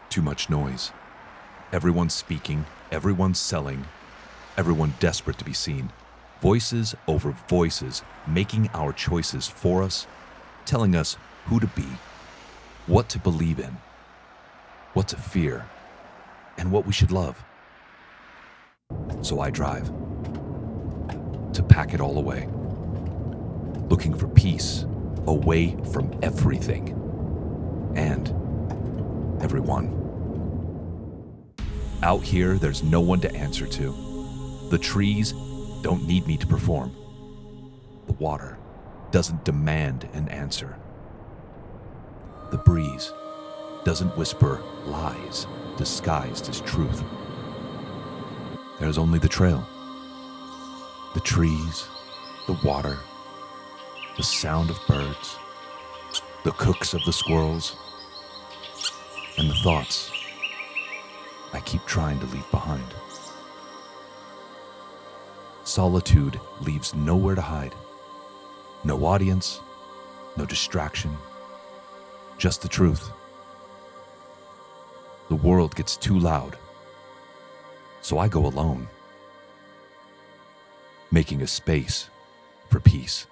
Too much noise. Everyone's speaking, everyone's selling, everyone desperate to be seen. Voices over voices, making our choices for us, telling us who to be, what to believe in, what to fear, and what we should love. So I drive to pack it all away, looking for peace, away from everything and everyone. Out here, there's no one to answer to. The trees don't need me to perform. The water doesn't demand an answer. The breeze doesn't whisper lies disguised as truth. There's only the trail, the trees, the water, the sound of birds, the cooks of the squirrels, and the thoughts I keep trying to leave behind. Solitude leaves nowhere to hide. No audience, no distraction, just the truth. The world gets too loud, so I go alone, making a space for peace.